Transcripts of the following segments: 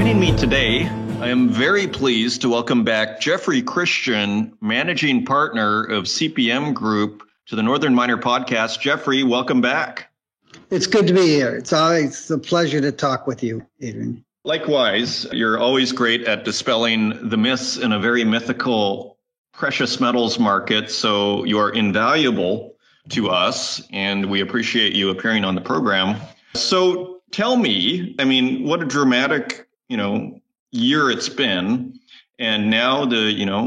Joining me today, I am very pleased to welcome back Jeffrey Christian, Managing Partner of CPM Group, to the Northern Miner Podcast. Jeffrey, welcome back. It's good to be here. It's always a pleasure to talk with you, Adrian. Likewise, you're always great at dispelling the myths in a very mythical precious metals market, so you are invaluable to us, and we appreciate you appearing on the program. So tell me, what a dramatic, year it's been. And now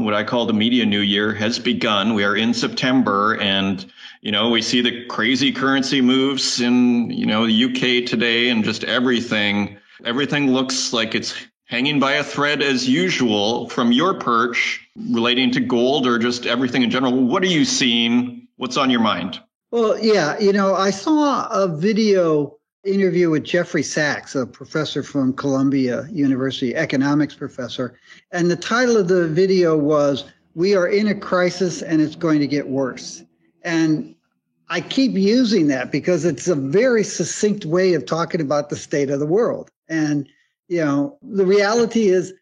what I call the media new year has begun. We are in September, and, we see the crazy currency moves in, the UK today, and just everything. Everything looks like it's hanging by a thread as usual. From your perch relating to gold or just everything in general, what are you seeing? What's on your mind? Well, yeah, I saw a video interview with Jeffrey Sachs, a professor from Columbia University, economics professor. And the title of the video was, "We are in a crisis and it's going to get worse." And I keep using that because it's a very succinct way of talking about the state of the world. And, the reality is,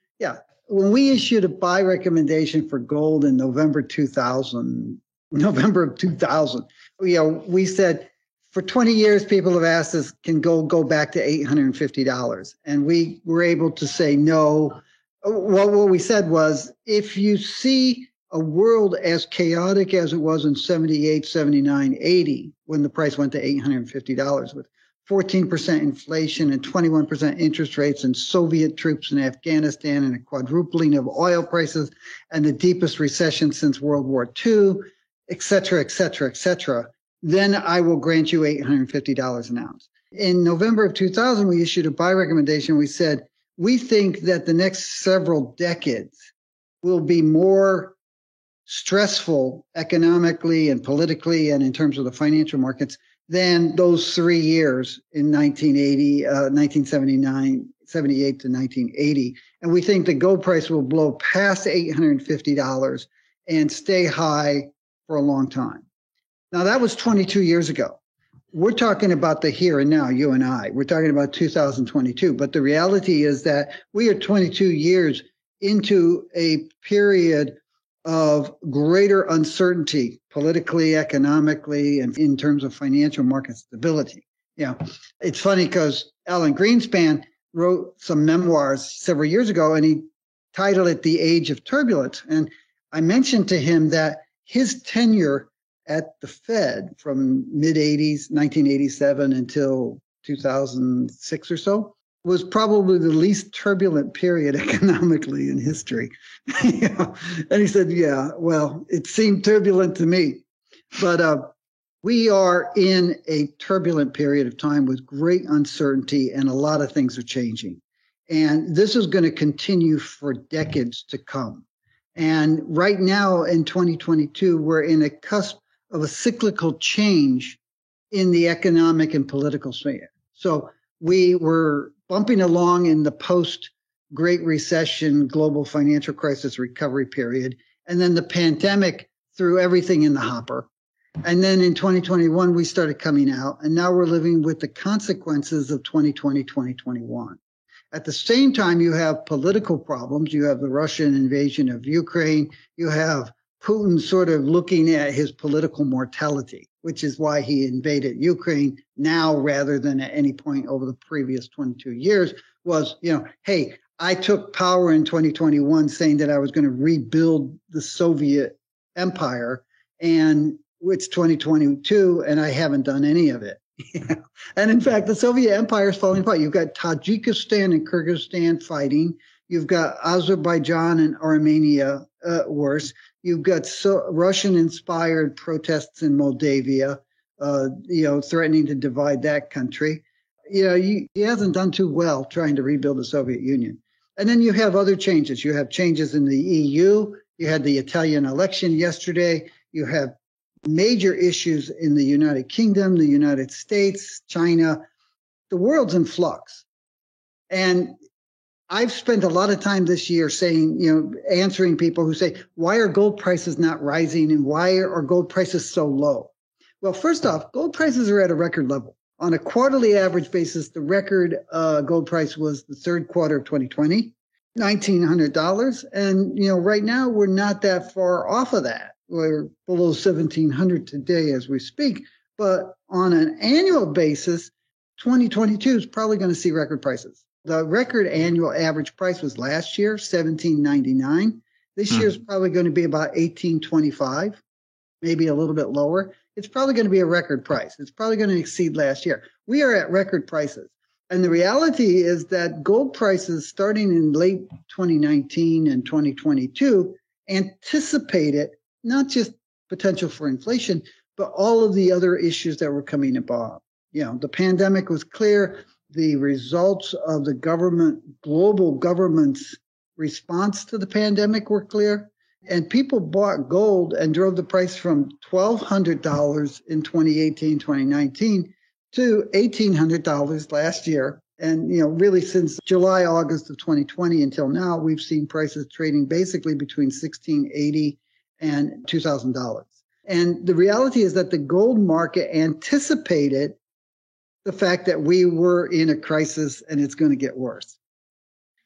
when we issued a buy recommendation for gold in November of 2000, we said, for 20 years, people have asked us, can gold go back to $850? And we were able to say no. Well, what we said was, if you see a world as chaotic as it was in 78, 79, 80, when the price went to $850 with 14% inflation and 21% interest rates and Soviet troops in Afghanistan and a quadrupling of oil prices and the deepest recession since World War II, et cetera, et cetera, et cetera, then I will grant you $850 an ounce. In November of 2000, we issued a buy recommendation. We said, we think that the next several decades will be more stressful economically and politically and in terms of the financial markets than those 3 years in 1979, 78 to 1980. And we think the gold price will blow past $850 and stay high for a long time. Now, that was 22 years ago. We're talking about the here and now, you and I. We're talking about 2022. But the reality is that we are 22 years into a period of greater uncertainty politically, economically, and in terms of financial market stability. It's funny because Alan Greenspan wrote some memoirs several years ago, and he titled it The Age of Turbulence. And I mentioned to him that his tenure at the Fed from mid-80s, 1987 until 2006 or so, was probably the least turbulent period economically in history. And he said, well, it seemed turbulent to me. But we are in a turbulent period of time with great uncertainty, and a lot of things are changing. And this is going to continue for decades to come. And right now in 2022, we're in a cusp of a cyclical change in the economic and political sphere. So we were bumping along in the post-Great Recession, global financial crisis recovery period. And then the pandemic threw everything in the hopper. And then in 2021, we started coming out. And now we're living with the consequences of 2020, 2021. At the same time, you have political problems. You have the Russian invasion of Ukraine. You have Putin sort of looking at his political mortality, which is why he invaded Ukraine now rather than at any point over the previous 22 years was, hey, I took power in 2021 saying that I was going to rebuild the Soviet empire, and it's 2022 and I haven't done any of it. And in fact, the Soviet empire is falling apart. You've got Tajikistan and Kyrgyzstan fighting. You've got Azerbaijan and Armenia worse. You've got Russian-inspired protests in Moldavia, threatening to divide that country. He hasn't done too well trying to rebuild the Soviet Union. And then you have other changes. You have changes in the EU. You had the Italian election yesterday. You have major issues in the United Kingdom, the United States, China. The world's in flux. And I've spent a lot of time this year saying, answering people who say, why are gold prices not rising and why are gold prices so low? Well, first off, gold prices are at a record level. On a quarterly average basis, the record gold price was the third quarter of 2020, $1,900. And, right now we're not that far off of that. We're below 1,700 today as we speak. But on an annual basis, 2022 is probably going to see record prices. The record annual average price was last year, $1,799. This year is probably going to be about $1,825, maybe a little bit lower. It's probably going to be a record price. It's probably going to exceed last year. We are at record prices. And the reality is that gold prices starting in late 2019 and 2022 anticipated not just potential for inflation, but all of the other issues that were coming about. The pandemic was clear. The results of the global government's response to the pandemic were clear. And people bought gold and drove the price from $1,200 in 2018, 2019 to $1,800 last year. And, really since July, August of 2020 until now, we've seen prices trading basically between $1,680 and $2,000. And the reality is that the gold market anticipated the fact that we were in a crisis and it's going to get worse.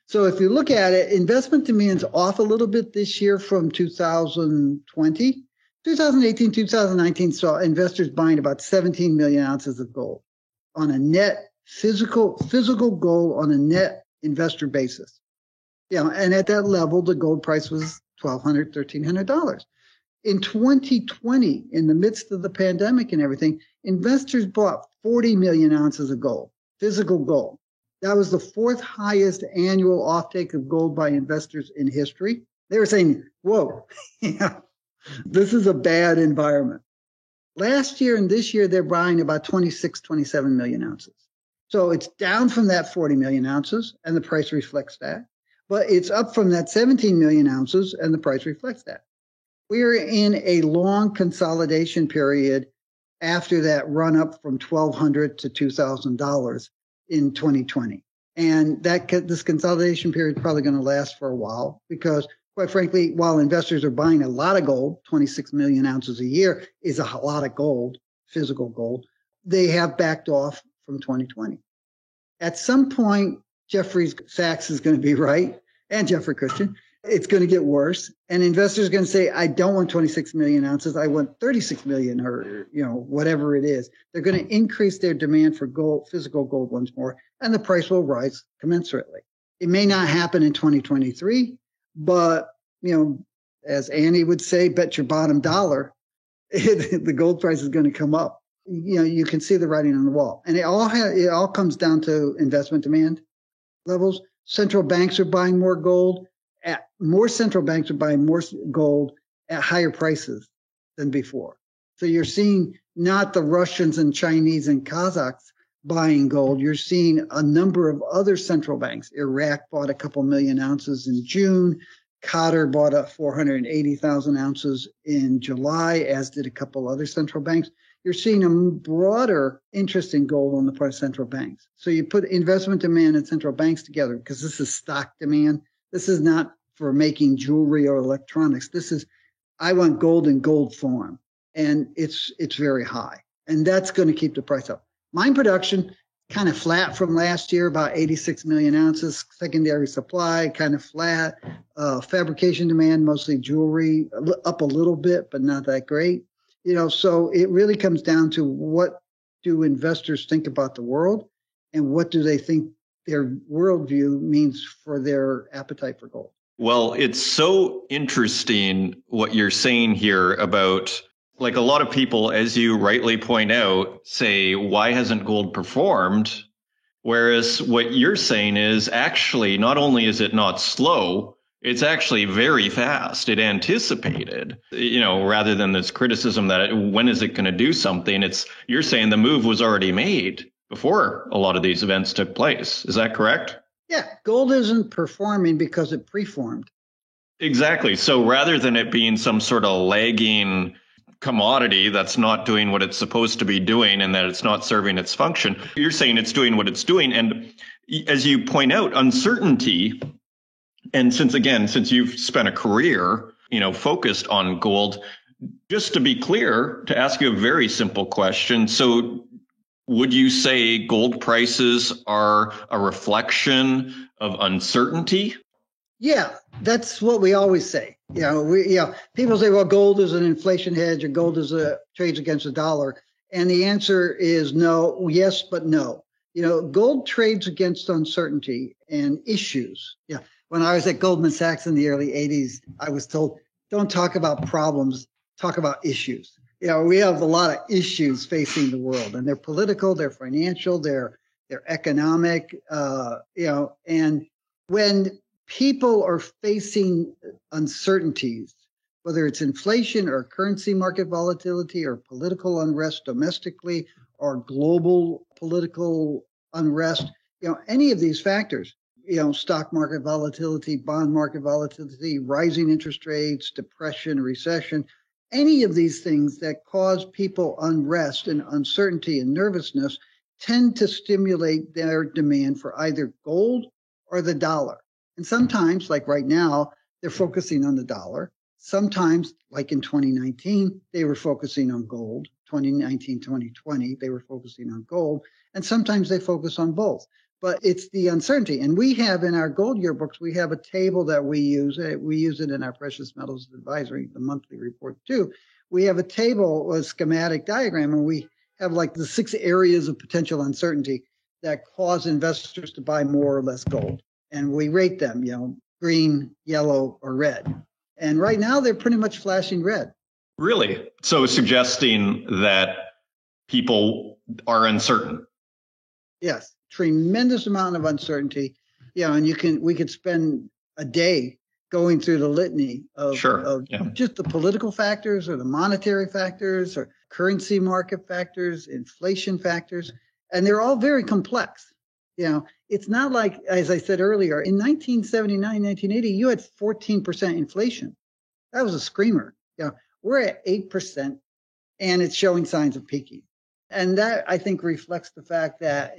So if you look at it, investment demand's off a little bit this year from 2020. 2018, 2019 saw investors buying about 17 million ounces of gold on a net physical gold on a net investor basis. And at that level, the gold price was $1,200, $1,300. In 2020, in the midst of the pandemic and everything, investors bought 40 million ounces of gold, physical gold. That was the fourth highest annual offtake of gold by investors in history. They were saying, whoa, this is a bad environment. Last year and this year, they're buying about 26, 27 million ounces. So it's down from that 40 million ounces, and the price reflects that. But it's up from that 17 million ounces, and the price reflects that. We're in a long consolidation period after that run up from $1,200 to $2,000 in 2020. And this consolidation period is probably going to last for a while because, quite frankly, while investors are buying a lot of gold, 26 million ounces a year is a lot of gold, physical gold, they have backed off from 2020. At some point, Jeffrey Sachs is going to be right, and Jeffrey Christian. It's going to get worse. And investors are going to say, I don't want 26 million ounces. I want 36 million or, whatever it is. They're going to increase their demand for gold, physical gold once more, and the price will rise commensurately. It may not happen in 2023, but, as Annie would say, bet your bottom dollar, the gold price is going to come up. You can see the writing on the wall. And it all comes down to investment demand levels. Central banks are buying more gold. More central banks are buying more gold at higher prices than before. So you're seeing not the Russians and Chinese and Kazakhs buying gold. You're seeing a number of other central banks. Iraq bought a couple million ounces in June. Qatar bought 480,000 ounces in July, as did a couple other central banks. You're seeing a broader interest in gold on the part of central banks. So you put investment demand and central banks together because this is stock demand. This is not for making jewelry or electronics. This is, I want gold in gold form. And it's very high. And that's going to keep the price up. Mine production, kind of flat from last year, about 86 million ounces. Secondary supply, kind of flat. Fabrication demand, mostly jewelry, up a little bit, but not that great. So it really comes down to what do investors think about the world and what do they think their worldview means for their appetite for gold. Well, it's so interesting what you're saying here about, like, a lot of people, as you rightly point out, say, why hasn't gold performed? Whereas what you're saying is actually, not only is it not slow, it's actually very fast. It anticipated, rather than this criticism that when is it going to do something? You're saying the move was already made before a lot of these events took place. Is that correct? Yeah, gold isn't performing because it preformed. Exactly. So rather than it being some sort of lagging commodity that's not doing what it's supposed to be doing and that it's not serving its function, you're saying it's doing what it's doing. And as you point out, uncertainty, and since you've spent a career, focused on gold, just to be clear, to ask you a very simple question. So Would you say gold prices are a reflection of uncertainty? Yeah, that's what we always say. People say, well, gold is an inflation hedge or gold is a trades against the dollar. And the answer is no, yes, but no. Gold trades against uncertainty and issues. Yeah. When I was at Goldman Sachs in the early 80s, I was told, don't talk about problems, talk about issues. We have a lot of issues facing the world, and they're political, they're financial, they're economic, and when people are facing uncertainties, whether it's inflation or currency market volatility or political unrest domestically or global political unrest, any of these factors, stock market volatility, bond market volatility, rising interest rates, depression, recession, any of these things that cause people unrest and uncertainty and nervousness tend to stimulate their demand for either gold or the dollar. And sometimes, like right now, they're focusing on the dollar. Sometimes, like in 2019, they were focusing on gold. 2019, 2020, they were focusing on gold. And sometimes they focus on both. But it's the uncertainty. And we have in our gold yearbooks, we have a table that we use. We use it in our precious metals advisory, the monthly report too. We have a table, a schematic diagram, and we have like the 6 areas of potential uncertainty that cause investors to buy more or less gold. And we rate them, green, yellow, or red. And right now they're pretty much flashing red. Really? So suggesting that people are uncertain. Yes, tremendous amount of uncertainty. And we could spend a day going through the litany of just the political factors or the monetary factors or currency market factors, inflation factors, and they're all very complex. It's not like, as I said earlier, in 1979, 1980, you had 14% inflation. That was a screamer. We're at 8%, and it's showing signs of peaking. And that, I think, reflects the fact that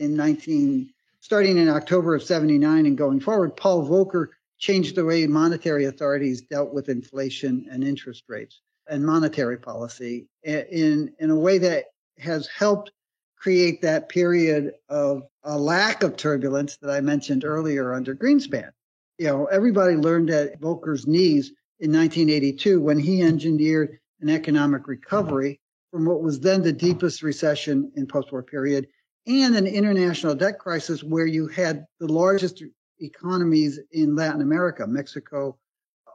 starting in October of 79 and going forward, Paul Volcker changed the way monetary authorities dealt with inflation and interest rates and monetary policy in a way that has helped create that period of a lack of turbulence that I mentioned earlier under Greenspan. Everybody learned at Volcker's knees in 1982 when he engineered an economic recovery from what was then the deepest recession in post-war period and an international debt crisis where you had the largest economies in Latin America, Mexico,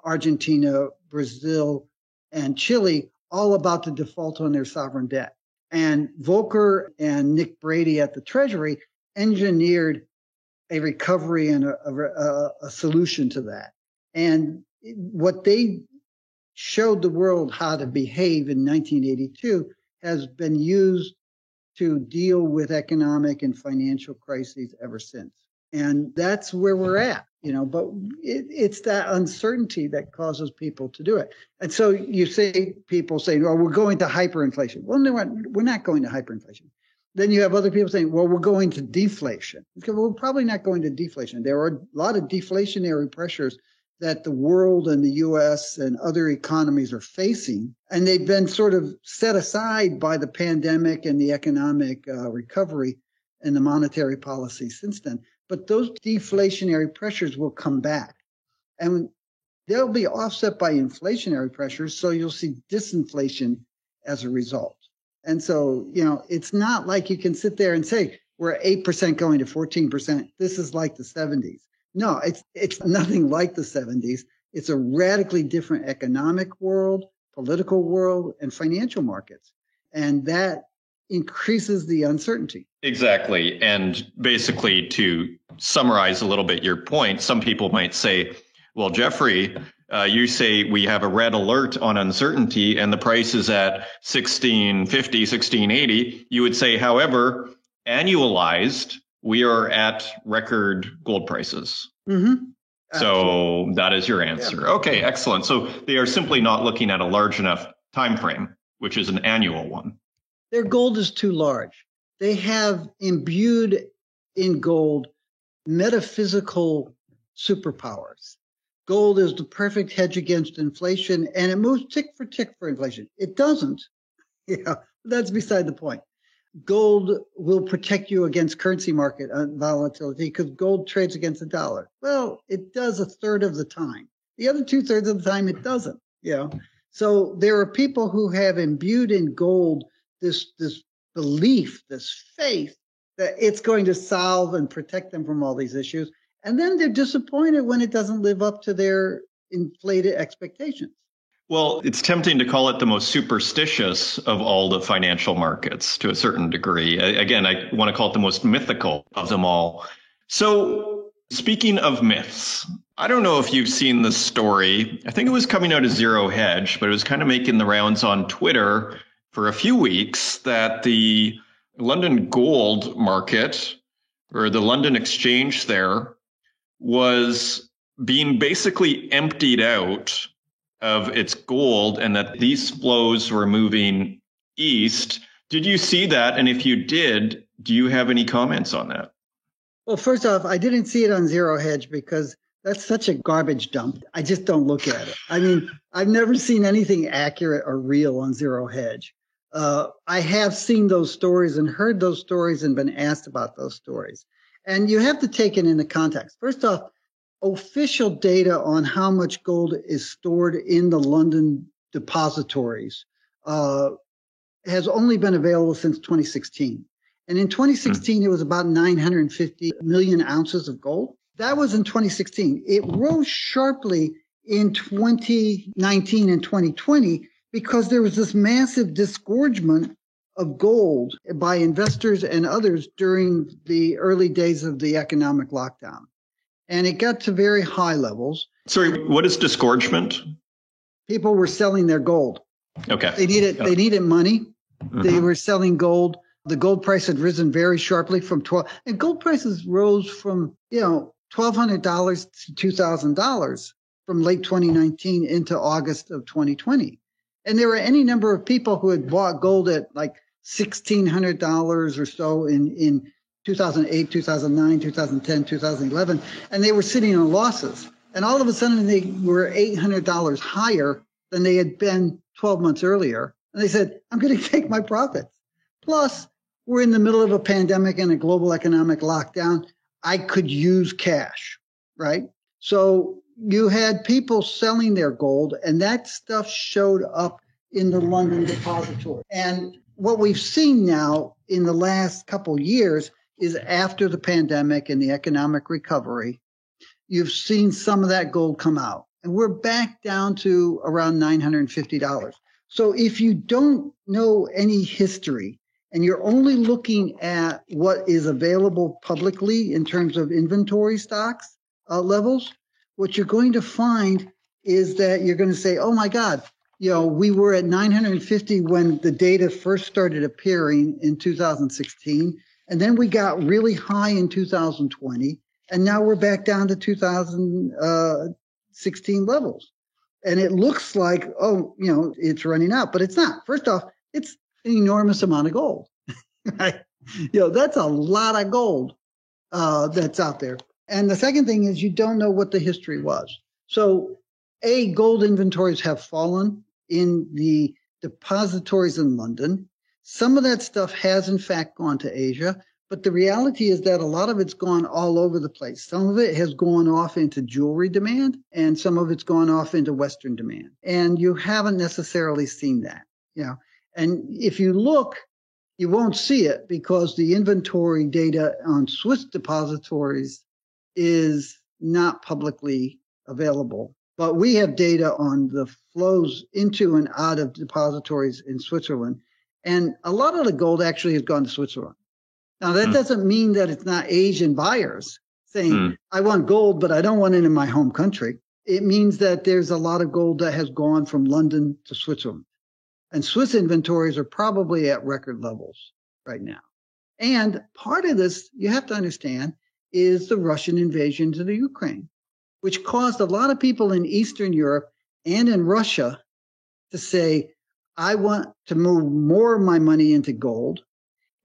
Argentina, Brazil, and Chile, all about to default on their sovereign debt. And Volcker and Nick Brady at the Treasury engineered a recovery and a solution to that. And what they showed the world how to behave in 1982 has been used to deal with economic and financial crises ever since. And that's where we're at, but it's that uncertainty that causes people to do it. And so you see people saying, well, we're going to hyperinflation. Well, no, we're not going to hyperinflation. Then you have other people saying, well, we're going to deflation. Well, we're probably not going to deflation. There are a lot of deflationary pressures that the world and the U.S. and other economies are facing, and they've been sort of set aside by the pandemic and the economic recovery and the monetary policy since then. But those deflationary pressures will come back, and they'll be offset by inflationary pressures, so you'll see disinflation as a result. And so, it's not like you can sit there and say, we're 8% going to 14%. This is like the 70s. No, it's nothing like the 70s. It's a radically different economic world, political world, and financial markets. And that increases the uncertainty. Exactly. And basically, to summarize a little bit your point, some people might say, well, Jeffrey, you say we have a red alert on uncertainty and the price is at 1650, 1680. You would say, however, annualized, we are at record gold prices. Mm-hmm. So that is your answer. Yeah. Okay, excellent. So they are simply not looking at a large enough time frame, which is an annual one. Their gold is too large. They have imbued in gold metaphysical superpowers. Gold is the perfect hedge against inflation, and it moves tick for inflation. It doesn't. That's beside the point. gold will protect you against currency market volatility because gold trades against the dollar. Well, it does a third of the time. The other 2/3 of the time, it doesn't. So there are people who have imbued in gold this belief, this faith that it's going to solve and protect them from all these issues. And then they're disappointed when it doesn't live up to their inflated expectations. Well, it's tempting to call it the most superstitious of all the financial markets to a certain degree. Again, I want to call it the most mythical of them all. So speaking of myths, I don't know if you've seen this story. I think it was coming out of Zero Hedge, but it was kind of making the rounds on Twitter for a few weeks that the London gold market or the London exchange there was being basically emptied out of its gold and that these flows were moving east. Did you see that? And if you did, do you have any comments on that? Well, first off, I didn't see it on Zero Hedge because that's such a garbage dump. I just don't look at it. I mean, I've never seen anything accurate or real on Zero Hedge. I have seen those stories and heard those stories and been asked about those stories. And you have to take it into context. First off, official data on how much gold is stored in the London depositories has only been available since 2016. And in 2016, it was about 950 million ounces of gold. That was in 2016. It rose sharply in 2019 and 2020 because there was this massive disgorgement of gold by investors and others during the early days of the economic lockdown. And it got to very high levels. Sorry, what is disgorgement? People were selling their gold. Okay. They needed money. Mm-hmm. They were selling gold. The gold price had risen very sharply from and gold prices rose from, $1,200 to $2,000 from late 2019 into August of 2020. And there were any number of people who had bought gold at like $1,600 or so in 2008, 2009, 2010, 2011, and they were sitting on losses. And all of a sudden, they were $800 higher than they had been 12 months earlier. And they said, I'm going to take my profits. Plus, we're in the middle of a pandemic and a global economic lockdown. I could use cash, right? So you had people selling their gold, and that stuff showed up in the London depository. And what we've seen now in the last couple years is after the pandemic and the economic recovery, you've seen some of that gold come out. And we're back down to around $950. So if you don't know any history and you're only looking at what is available publicly in terms of inventory stocks levels, what you're going to find is that you're going to say, oh my God, we were at 950 when the data first started appearing in 2016. And then we got really high in 2020, and now we're back down to 2016 levels. And it looks like, it's running out, but it's not. First off, it's an enormous amount of gold. Right? That's a lot of gold that's out there. And the second thing is you don't know what the history was. So, gold inventories have fallen in the depositories in London. Some of that stuff has, in fact, gone to Asia, but the reality is that a lot of it's gone all over the place. Some of it has gone off into jewelry demand, and some of it's gone off into Western demand. And you haven't necessarily seen that. And if you look, you won't see it because the inventory data on Swiss depositories is not publicly available. But we have data on the flows into and out of depositories in Switzerland. And a lot of the gold actually has gone to Switzerland. Now, that doesn't mean that it's not Asian buyers saying, I want gold, but I don't want it in my home country. It means that there's a lot of gold that has gone from London to Switzerland. And Swiss inventories are probably at record levels right now. And part of this, you have to understand, is the Russian invasion to the Ukraine, which caused a lot of people in Eastern Europe and in Russia to say, I want to move more of my money into gold.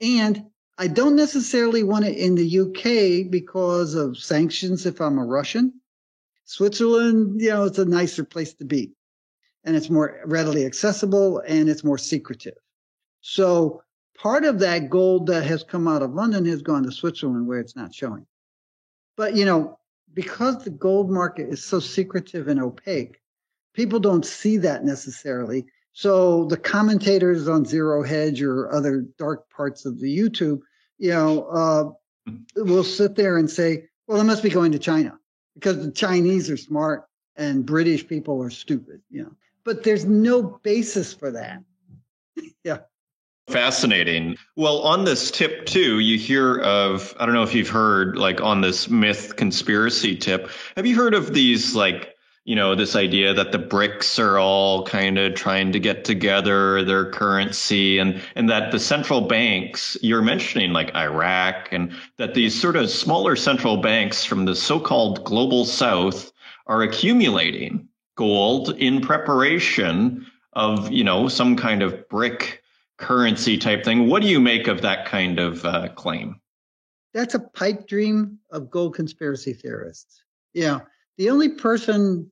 And I don't necessarily want it in the UK because of sanctions if I'm a Russian. Switzerland, it's a nicer place to be. And it's more readily accessible and it's more secretive. So Part of that gold that has come out of London has gone to Switzerland where it's not showing. But, because the gold market is so secretive and opaque, people don't see that necessarily. So the commentators on Zero Hedge or other dark parts of the YouTube, will sit there and say, well, it must be going to China because the Chinese are smart and British people are stupid, But there's no basis for that. Yeah. Fascinating. Well, on this tip too, you hear of, I don't know if you've heard, like on this myth conspiracy tip, have you heard of these, like, this idea that the BRICS are all kind of trying to get together their currency and that the central banks, you're mentioning like Iraq, and that these sort of smaller central banks from the so-called global south are accumulating gold in preparation of, some kind of BRIC currency type thing. What do you make of that kind of claim? That's a pipe dream of gold conspiracy theorists. Yeah. The only person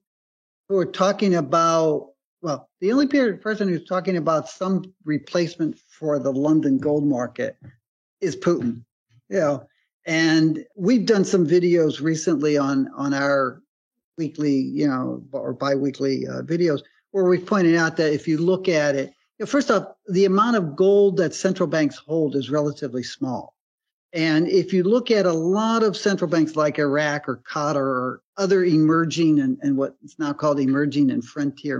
who are talking about, the only person who's talking about some replacement for the London gold market is Putin. And we've done some videos recently on our weekly, or biweekly videos where we've pointed out that if you look at it, first off, the amount of gold that central banks hold is relatively small. And if you look at a lot of central banks like Iraq or Qatar or other emerging and what's now called emerging and frontier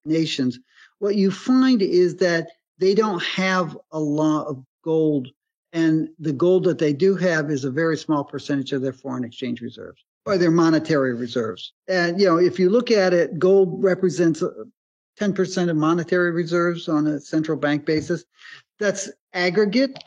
nations, what you find is that they don't have a lot of gold. And the gold that they do have is a very small percentage of their foreign exchange reserves or their monetary reserves. And, if you look at it, gold represents 10% of monetary reserves on a central bank basis. That's aggregate.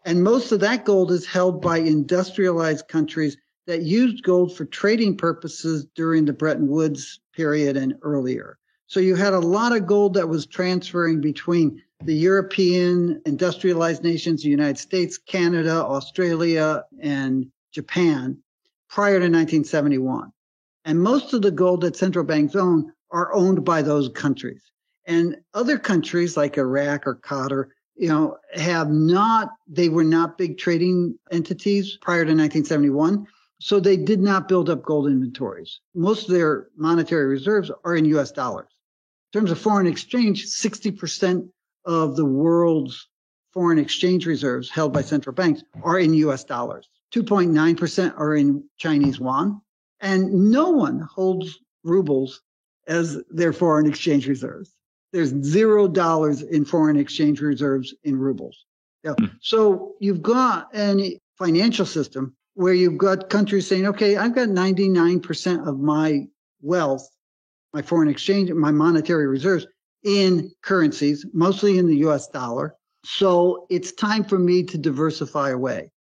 And most of that gold is held by industrialized countries that used gold for trading purposes during the Bretton Woods period and earlier. So you had a lot of gold that was transferring between the European industrialized nations, the United States, Canada, Australia, and Japan prior to 1971. And most of the gold that central banks own are owned by those countries. And other countries like Iraq or Qatar, they were not big trading entities prior to 1971. So they did not build up gold inventories. Most of their monetary reserves are in US dollars. In terms of foreign exchange, 60% of the world's foreign exchange reserves held by central banks are in US dollars. 2.9% are in Chinese yuan. And no one holds rubles as their foreign exchange reserves. There's $0 in foreign exchange reserves in rubles. Yeah. So you've got a financial system where you've got countries saying, okay, I've got 99% of my wealth, my foreign exchange, my monetary reserves in currencies, mostly in the US dollar. So it's time for me to diversify away.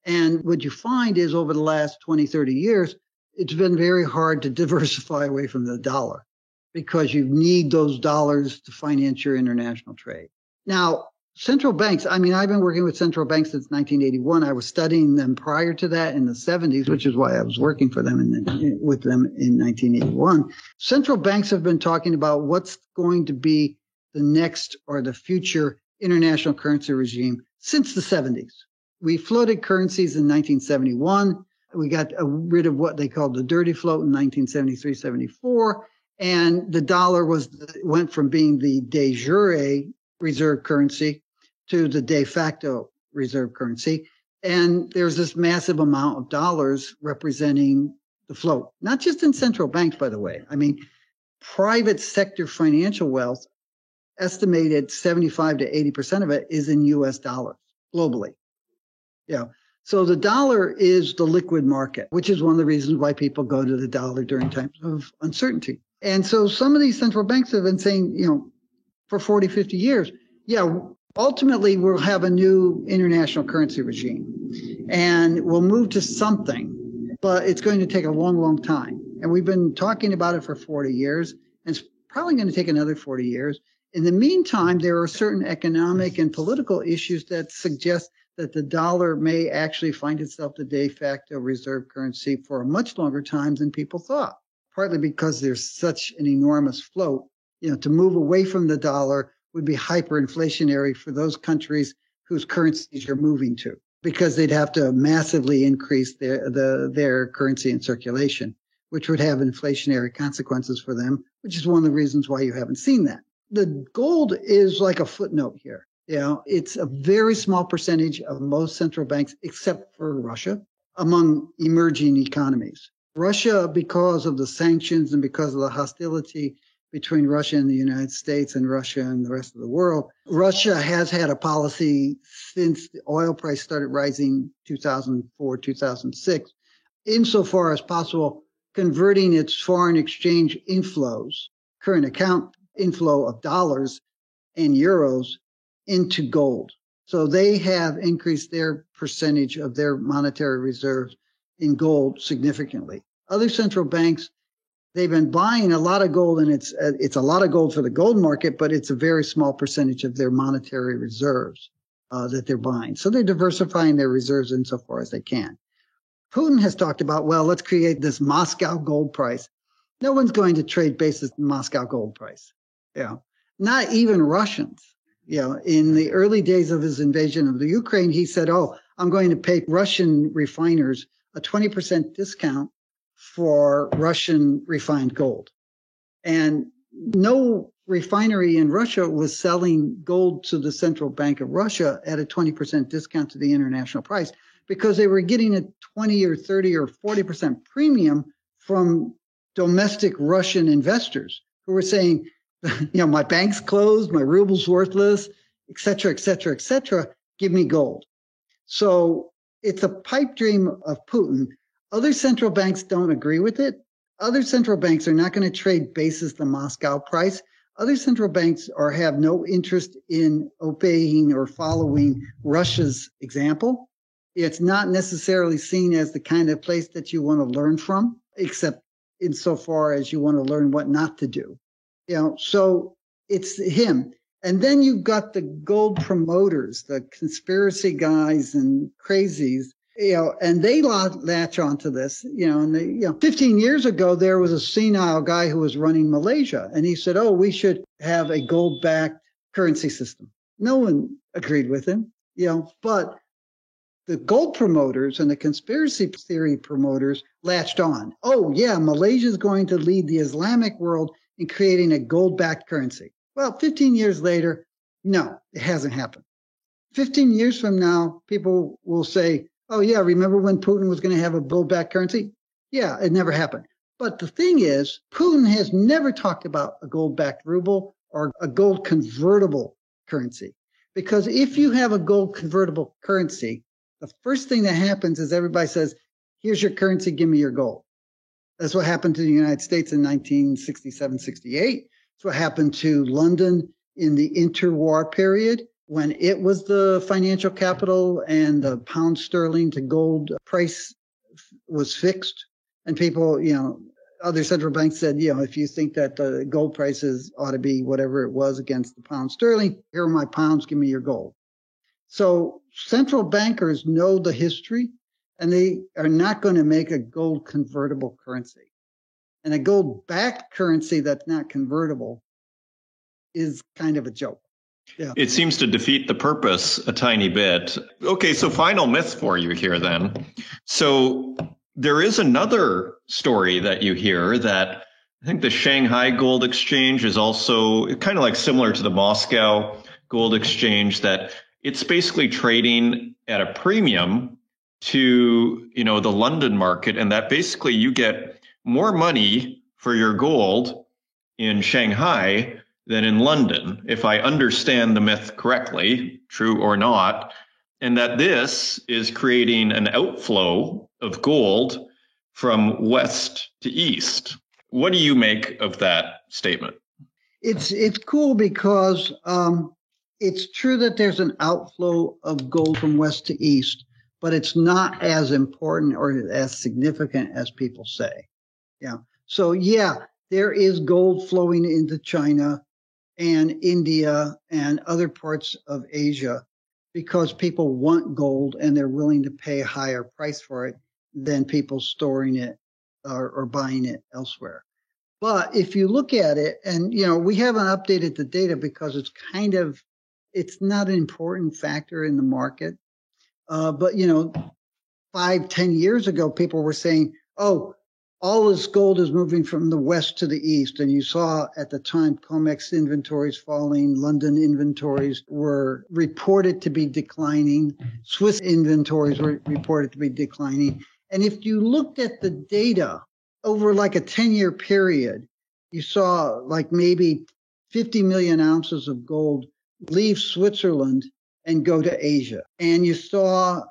And what you find is over the last 20, 30 years, it's been very hard to diversify away from the dollar because you need those dollars to finance your international trade. Now, central banks, I've been working with central banks since 1981. I was studying them prior to that in the 70s, which is why I was working for them with them in 1981. Central banks have been talking about what's going to be the next or the future international currency regime since the 70s. We floated currencies in 1971. We got rid of what they called the dirty float in 1973, 74. And the dollar went from being the de jure reserve currency to the de facto reserve currency. And there's this massive amount of dollars representing the float, not just in central banks, by the way. Private sector financial wealth, estimated 75 to 80% of it is in US dollars globally. Yeah. So the dollar is the liquid market, which is one of the reasons why people go to the dollar during times of uncertainty. And so some of these central banks have been saying, for 40, 50 years, ultimately we'll have a new international currency regime and we'll move to something, but it's going to take a long, long time. And we've been talking about it for 40 years, and it's probably going to take another 40 years. In the meantime, there are certain economic and political issues that suggest that the dollar may actually find itself the de facto reserve currency for a much longer time than people thought, partly because there's such an enormous float. To move away from the dollar would be hyperinflationary for those countries whose currencies you're moving to, because they'd have to massively increase their currency in circulation, which would have inflationary consequences for them, which is one of the reasons why you haven't seen that. The gold is like a footnote here. It's a very small percentage of most central banks, except for Russia, among emerging economies. Russia, because of the sanctions and because of the hostility between Russia and the United States and Russia and the rest of the world, Russia has had a policy since the oil price started rising 2004, 2006, insofar as possible, converting its foreign exchange inflows, current account inflow of dollars and euros, into gold. So they have increased their percentage of their monetary reserves in gold significantly. Other central banks, they've been buying a lot of gold, and it's a lot of gold for the gold market, but it's a very small percentage of their monetary reserves that they're buying. So they're diversifying their reserves insofar as they can. Putin has talked about, well, let's create this Moscow gold price. No one's going to trade basis in Moscow gold price. Not even Russians. In the early days of his invasion of the Ukraine, he said, I'm going to pay Russian refiners a 20% discount for Russian refined gold. And no refinery in Russia was selling gold to the Central Bank of Russia at a 20% discount to the international price, because they were getting a 20 or 30 or 40% premium from domestic Russian investors who were saying, my bank's closed, my ruble's worthless, et cetera, et cetera, et cetera. Give me gold. So it's a pipe dream of Putin. Other central banks don't agree with it. Other central banks are not going to trade basis the Moscow price. Other central banks have no interest in obeying or following Russia's example. It's not necessarily seen as the kind of place that you want to learn from, except insofar as you want to learn what not to do. So it's him. And then you've got the gold promoters, the conspiracy guys and crazies, and they latch onto this, and 15 years ago, there was a senile guy who was running Malaysia, and he said, we should have a gold-backed currency system. No one agreed with him, but the gold promoters and the conspiracy theory promoters latched on. Malaysia is going to lead the Islamic world in creating a gold-backed currency. Well, 15 years later, no, it hasn't happened. 15 years from now, people will say, remember when Putin was going to have a gold-backed currency? Yeah, it never happened. But the thing is, Putin has never talked about a gold-backed ruble or a gold convertible currency. Because if you have a gold convertible currency, the first thing that happens is everybody says, here's your currency, give me your gold. That's what happened to the United States in 1967, 68. That's what happened to London in the interwar period when it was the financial capital and the pound sterling to gold price was fixed. And people, other central banks said, if you think that the gold prices ought to be whatever it was against the pound sterling, here are my pounds, give me your gold. So central bankers know the history, and they are not going to make a gold convertible currency. And a gold-backed currency that's not convertible is kind of a joke. Yeah. It seems to defeat the purpose a tiny bit. Okay, so final myth for you here then. So there is another story that you hear that I think the Shanghai Gold Exchange is also kind of like similar to the Moscow Gold Exchange, that it's basically trading at a premium to, the London market, and that basically you get more money for your gold in Shanghai than in London, if I understand the myth correctly, true or not, and that this is creating an outflow of gold from west to east. What do you make of that statement? It's cool because it's true that there's an outflow of gold from west to east, but it's not as important or as significant as people say. So there is gold flowing into China and India and other parts of Asia because people want gold and they're willing to pay a higher price for it than people storing it or buying it elsewhere. But if you look at it, and we haven't updated the data because it's kind of It's not an important factor in the market. But 5-10 years ago, people were saying, oh, all this gold is moving from the west to the east. And you saw at the time COMEX inventories falling, London inventories were reported to be declining, Swiss inventories were reported to be declining. And if you looked at the data over like a 10-year period, you saw like maybe 50 million ounces of gold leave Switzerland and go to Asia. And you saw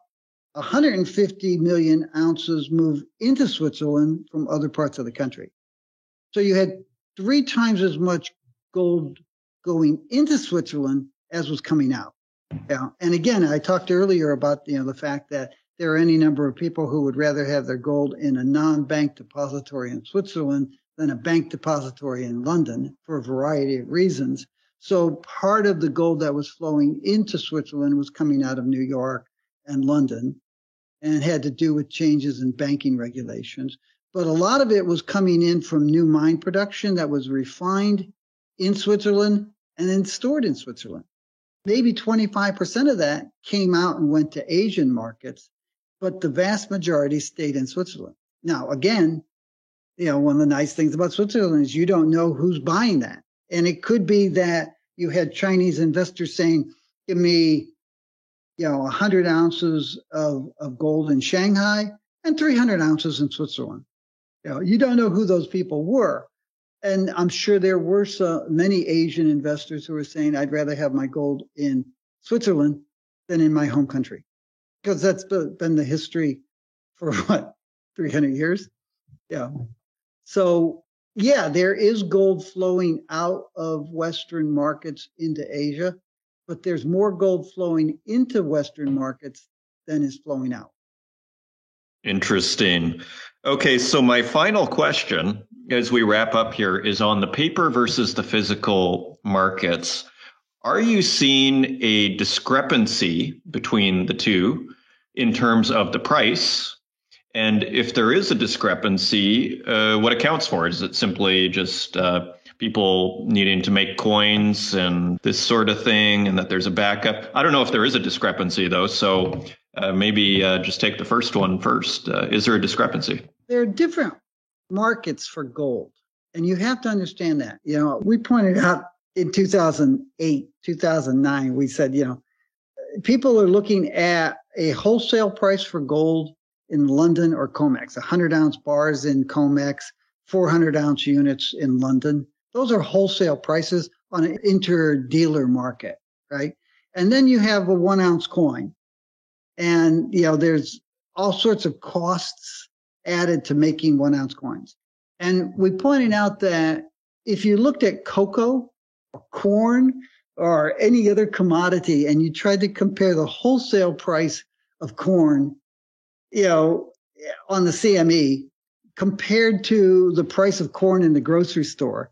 150 million ounces move into Switzerland from other parts of the country. So you had 3 times as much gold going into Switzerland as was coming out. Yeah. And again, I talked earlier about the fact that there are any number of people who would rather have their gold in a non-bank depository in Switzerland than a bank depository in London for a variety of reasons. So part of the gold that was flowing into Switzerland was coming out of New York and London, and had to do with changes in banking regulations. But a lot of it was coming in from new mine production that was refined in Switzerland and then stored in Switzerland. Maybe 25% of that came out and went to Asian markets, but the vast majority stayed in Switzerland. Now, again, one of the nice things about Switzerland is you don't know who's buying that. And it could be that you had Chinese investors saying, give me 100 ounces of gold in Shanghai and 300 ounces in Switzerland. You don't know who those people were. And I'm sure there were many Asian investors who were saying, I'd rather have my gold in Switzerland than in my home country. Because that's been the history for 300 years? Yeah. So, yeah, there is gold flowing out of Western markets into Asia, but there's more gold flowing into Western markets than is flowing out. Interesting. Okay, so my final question as we wrap up here is on the paper versus the physical markets. Are you seeing a discrepancy between the two in terms of the price? And if there is a discrepancy, what accounts for it? Is it simply just people needing to make coins and this sort of thing, and that there's a backup? I don't know if there is a discrepancy, though. So maybe just take the first one first. Is there a discrepancy? There are different markets for gold, and you have to understand that. We pointed out in 2008, 2009, we said, people are looking at a wholesale price for gold in London or COMEX, 100-ounce bars in COMEX, 400-ounce units in London. Those are wholesale prices on an inter-dealer market, right? And then you have a 1-ounce coin. And, there's all sorts of costs added to making 1-ounce coins. And we pointed out that if you looked at cocoa or corn or any other commodity and you tried to compare the wholesale price of corn, on the CME compared to the price of corn in the grocery store,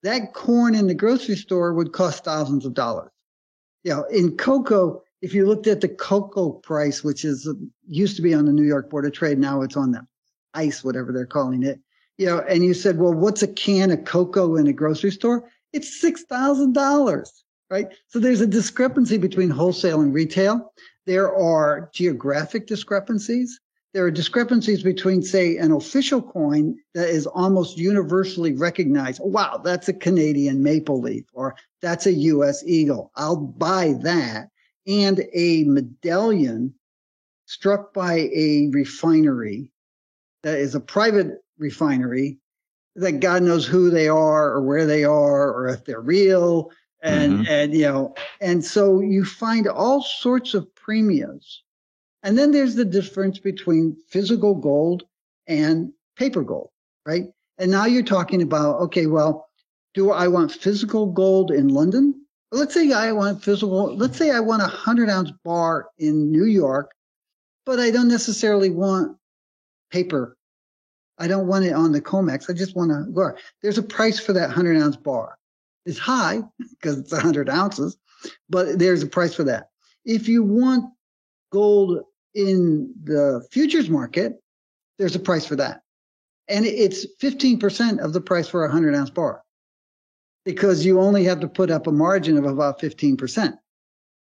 that corn in the grocery store would cost thousands of dollars. In cocoa, if you looked at the cocoa price, which used to be on the New York Board of Trade, now it's on the ICE, whatever they're calling it, and you said, well, what's a can of cocoa in a grocery store? It's $6,000, right? So there's a discrepancy between wholesale and retail. There are geographic discrepancies. There are discrepancies between, say, an official coin that is almost universally recognized. Wow, that's a Canadian maple leaf, or that's a U.S. eagle. I'll buy that. And a medallion struck by a refinery that is a private refinery that God knows who they are or where they are or if they're real. And so you find all sorts of premiums. And then there's the difference between physical gold and paper gold, right? And now you're talking about, okay, well, do I want physical gold in London? Let's say I want 100-ounce bar in New York, but I don't necessarily want paper. I don't want it on the COMEX. I just want a bar. There's a price for that 100-ounce bar. It's high because it's 100 ounces, but there's a price for that. If you want gold in the futures market, there's a price for that. And it's 15% of the price for a 100-ounce bar because you only have to put up a margin of about 15%.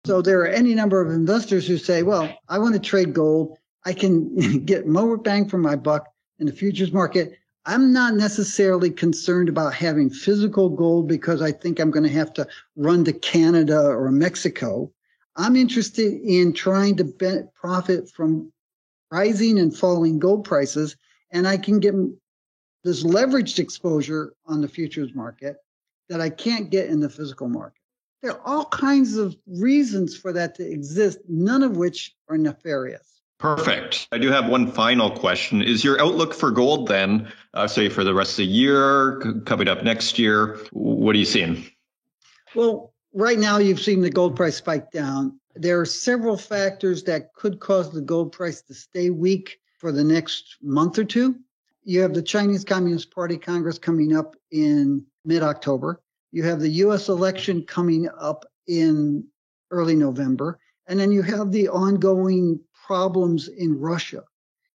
So there are any number of investors who say, well, I want to trade gold. I can get more bang for my buck in the futures market. I'm not necessarily concerned about having physical gold because I think I'm going to have to run to Canada or Mexico. I'm interested in trying to profit from rising and falling gold prices, and I can get this leveraged exposure on the futures market that I can't get in the physical market. There are all kinds of reasons for that to exist, none of which are nefarious. Perfect. I do have one final question. Is your outlook for gold then, say for the rest of the year, coming up next year, what are you seeing? Well, right now you've seen the gold price spike down. There are several factors that could cause the gold price to stay weak for the next month or two. You have the Chinese Communist Party Congress coming up in mid-October. You have the U.S. election coming up in early November. And then you have the ongoing problems in Russia.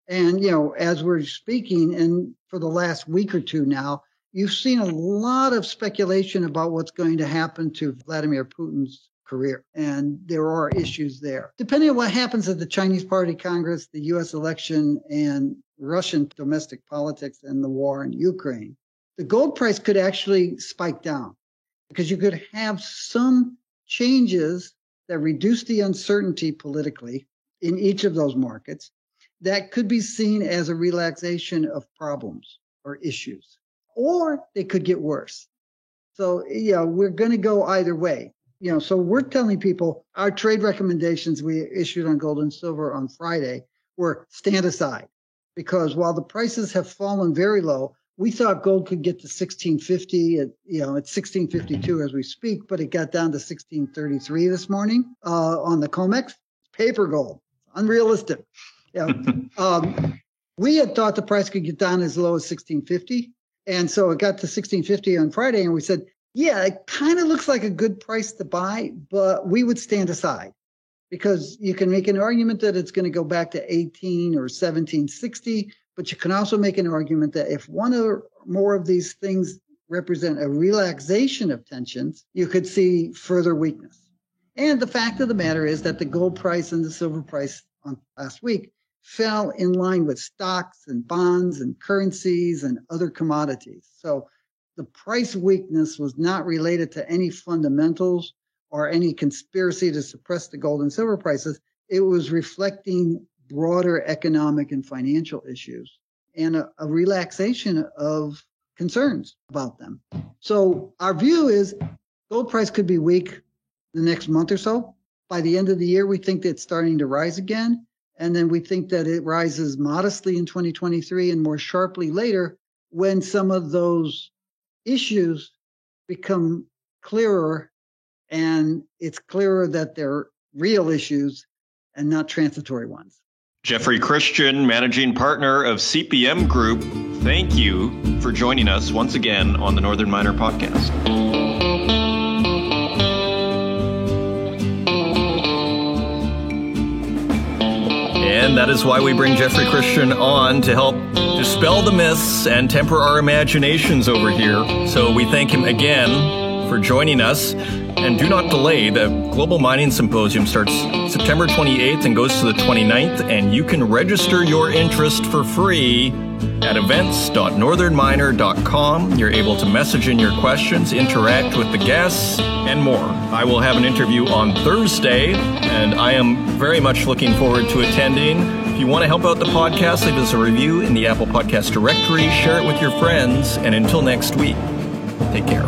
And, as we're speaking, and for the last week or two now, you've seen a lot of speculation about what's going to happen to Vladimir Putin's career. And there are issues there. Depending on what happens at the Chinese Party Congress, the U.S. election, and Russian domestic politics and the war in Ukraine, the gold price could actually spike down because you could have some changes that reduce the uncertainty politically in each of those markets that could be seen as a relaxation of problems or issues, or they could get worse. So, we're going to go either way. So we're telling people our trade recommendations we issued on gold and silver on Friday were stand aside, because while the prices have fallen very low, we thought gold could get to 1650 at, it's 1652 as we speak, but it got down to 1633 this morning on the COMEX. Paper gold, unrealistic. We had thought the price could get down as low as 1650. And so it got to 1650 on Friday, and we said, yeah, it kind of looks like a good price to buy, but we would stand aside because you can make an argument that it's going to go back to 18 or 1760. But you can also make an argument that if one or more of these things represent a relaxation of tensions, you could see further weakness. And the fact of the matter is that the gold price and the silver price on last week fell in line with stocks and bonds and currencies and other commodities. So the price weakness was not related to any fundamentals or any conspiracy to suppress the gold and silver prices. It was reflecting broader economic and financial issues and a relaxation of concerns about them. So our view is gold price could be weak the next month or so. By the end of the year, we think that it's starting to rise again. And then we think that it rises modestly in 2023 and more sharply later when some of those issues become clearer and it's clearer that they're real issues and not transitory ones. Jeffrey Christian, Managing Partner of CPM Group, thank you for joining us once again on the Northern Miner Podcast. And that is why we bring Jeffrey Christian on to help dispel the myths and temper our imaginations over here. So we thank him again for joining us. And do not delay. The Global Mining Symposium starts September 28th and goes to the 29th. And you can register your interest for free at events.northernminer.com. You're able to message in your questions, interact with the guests, and more. I will have an interview on Thursday, and I am very much looking forward to attending. If you want to help out the podcast, leave us a review in the Apple Podcast directory, share it with your friends, and until next week, take care.